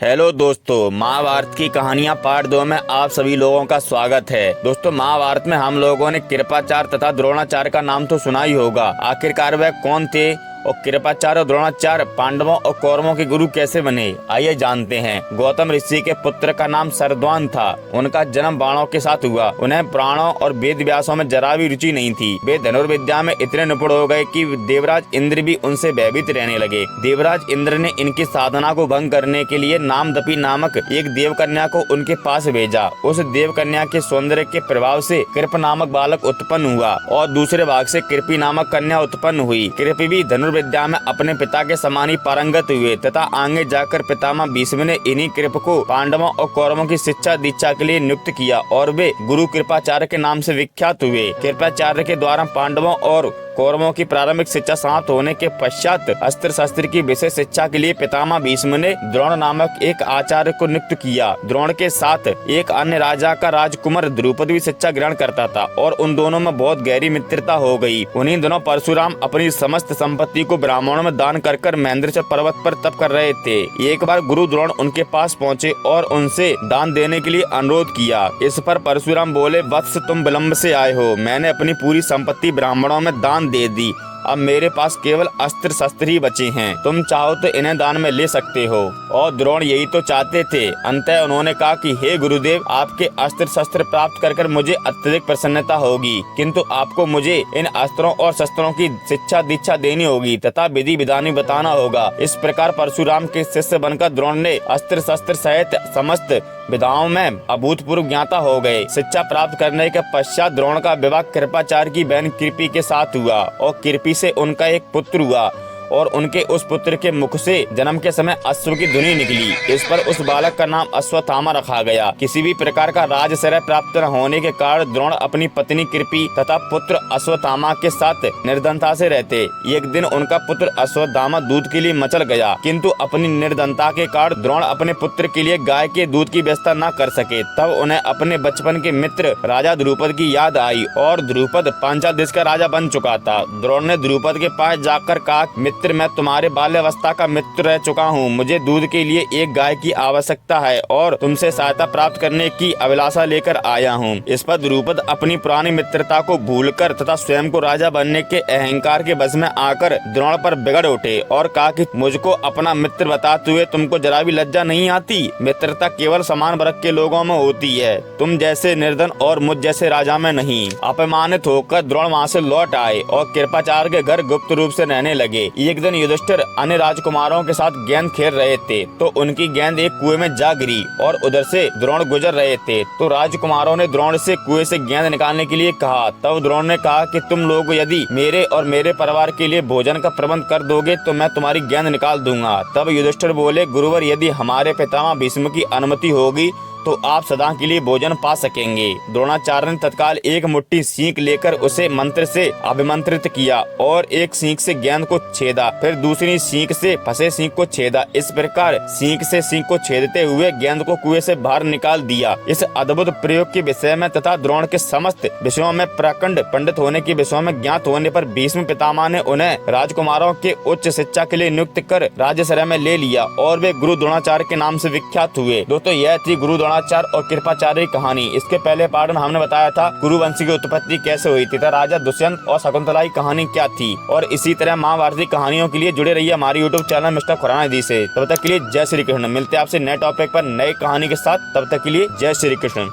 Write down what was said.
Hello दोस्तों, महाभारत की कहानियां पार्ट 2 में आप सभी लोगों का स्वागत है। दोस्तों, महाभारत में हम लोगों ने कृपाचार्य तथा द्रोणाचार्य का नाम तो सुना ही होगा। आखिरकार वह कौन थे और कृपाचार्य और द्रोणाचार्य पांडवों और कौरवों के गुरु कैसे बने, आइए जानते हैं। गौतम ऋषि के पुत्र का नाम सरद्वान था। उनका जन्म बाणों के साथ हुआ। उन्हें प्राणों और वेद व्यासों में जरा भी रुचि नहीं थी। वे धनुर्विद्या में इतने निपुण हो गए कि देवराज इंद्र भी उनसे भयभीत रहने लगे। देवराज इंद्र ने इनकी साधना को भंग करने के लिए नामदपी नामक एक देवकन्या को उनके पास भेजा। उस देवकन्या के सौंदर्य के प्रभाव से कृप नामक बालक उत्पन्न हुआ और दूसरे भाग से कृपी नामक कन्या उत्पन्न हुई। कृपी भी धनुर्विद्या में अपने पिता के समान ही पारंगत हुए तथा आगे जाकर पितामह भीष्म ने इन्हीं कृप को पांडवों और कौरवों की शिक्षा दीक्षा के लिए नियुक्त किया और वे गुरु कृपाचार्य के नाम से विख्यात हुए। कृपाचार्य के द्वारा पांडवों और कौरवों की प्रारंभिक शिक्षा समाप्त होने के पश्चात अस्त्र शस्त्र की विशेष शिक्षा के लिए पितामह भीष्म ने द्रोण नामक एक आचार्य को नियुक्त किया। द्रोण के साथ एक अन्य राजा का राजकुमार द्रुपद भी शिक्षा ग्रहण करता था और उन दोनों में बहुत गहरी मित्रता हो गई। उन्हीं दिनों परशुराम अपनी समस्त संपत्ति को ब्राह्मणों में दान कर महेंद्रचल पर्वत पर तप कर रहे थे। एक बार गुरु द्रोण उनके पास पहुँचे और उनसे दान देने के लिए अनुरोध किया। इस पर परशुराम बोले, वत्स तुम विलम्ब से आए हो। मैंने अपनी पूरी संपत्ति ब्राह्मणों में दान दे दी। अब मेरे पास केवल अस्त्र शस्त्र ही बचे हैं। तुम चाहो तो इन्हें दान में ले सकते हो। और द्रोण यही तो चाहते थे। अंततः उन्होंने कहा कि हे गुरुदेव, आपके अस्त्र शस्त्र प्राप्त कर मुझे अत्यधिक प्रसन्नता होगी, किंतु आपको मुझे इन अस्त्रों और शस्त्रों की शिक्षा दीक्षा देनी होगी तथा विधि विधान बताना होगा। इस प्रकार परशुराम के शिष्य बनकर द्रोण ने अस्त्र शस्त्र सहित समस्त विधाओं में अभूतपूर्व ज्ञाता हो गए। शिक्षा प्राप्त करने के पश्चात द्रोण का विवाह कृपाचार्य की बहन कृपी के साथ हुआ और कृपी से उनका एक पुत्र हुआ और उनके उस पुत्र के मुख से जन्म के समय अश्व की ध्वनि निकली। इस पर उस बालक का नाम अश्वत्थामा रखा गया। किसी भी प्रकार का राजश्रय प्राप्त न होने के कारण द्रोण अपनी पत्नी कृपी तथा पुत्र अश्वत्थामा के साथ निर्धनता से रहते। एक दिन उनका पुत्र अश्वत्थामा दूध के लिए मचल गया, किंतु अपनी निर्धनता के कारण द्रोण अपने पुत्र के लिए गाय के दूध की व्यवस्था न कर सके। तब उन्हें अपने बचपन के मित्र राजा द्रुपद की याद आई और द्रुपद पांचाल देश का राजा बन चुका था। द्रोण ने द्रुपद के पास जाकर कहा, मित्र, मैं तुम्हारे बाल्यावस्था का मित्र रह चुका हूँ। मुझे दूध के लिए एक गाय की आवश्यकता है और तुमसे सहायता प्राप्त करने की अभिलाषा लेकर आया हूँ। इस पर द्रुपद अपनी पुरानी मित्रता को भूलकर तथा स्वयं को राजा बनने के अहंकार के वश में आकर द्रोण पर बिगड़ उठे और कहा कि मुझको अपना मित्र बताते हुए तुमको जरा भी लज्जा नहीं आती। मित्रता केवल समान वर्ग के लोगों में होती है, तुम जैसे निर्धन और मुझ जैसे राजा में नहीं। अपमानित होकर द्रोण वहाँ से लौट आए और कृपाचार्य के घर गुप्त रूप से रहने लगे। एक दिन युधिष्ठिर अन्य राजकुमारों के साथ गेंद खेल रहे थे तो उनकी गेंद एक कुएं में जा गिरी और उधर से द्रोण गुजर रहे थे तो राजकुमारों ने द्रोण से कुएं से गेंद निकालने के लिए कहा। तब द्रोण ने कहा कि तुम लोग यदि मेरे और मेरे परिवार के लिए भोजन का प्रबंध कर दोगे तो मैं तुम्हारी गेंद निकाल दूंगा। तब युधिष्ठिर बोले, गुरुवर, यदि हमारे पितामह भीष्म की अनुमति होगी तो आप सदा के लिए भोजन पा सकेंगे। द्रोणाचार्य ने तत्काल एक मुट्ठी सींक लेकर उसे मंत्र से अभिमंत्रित किया और एक सींक से गेंद को छेदा, फिर दूसरी सींक से फंसे सींक को छेदा। इस प्रकार सींक से सींक को छेदते हुए गेंद को कुएं से बाहर निकाल दिया। इस अद्भुत प्रयोग के विषय में तथा द्रोण के समस्त विषयों में प्रखंड पंडित होने के विषयों में ज्ञात होने पर भीष्म पितामह ने उन्हें राजकुमारों के उच्च शिक्षा के लिए नियुक्त कर राज्यश्रय में ले लिया और वे गुरु द्रोणाचार्य के नाम से विख्यात हुए। दोस्तों, यह थी गुरु द्रोणाचार्य और कृपाचार्य की कहानी। इसके पहले पार्ट में हमने बताया था कुरुवंश की उत्पत्ति कैसे हुई थी, राजा दुष्यंत और शकुंतला की कहानी क्या थी। और इसी तरह महाभारती कहानियों के लिए जुड़े रहिए हमारे यूट्यूब चैनल मिस्टर खुराना जी से। तब तक के लिए जय श्री कृष्ण। मिलते हैं आपसे नए टॉपिक पर नई कहानी के साथ। तब तक के लिए जय श्री कृष्ण।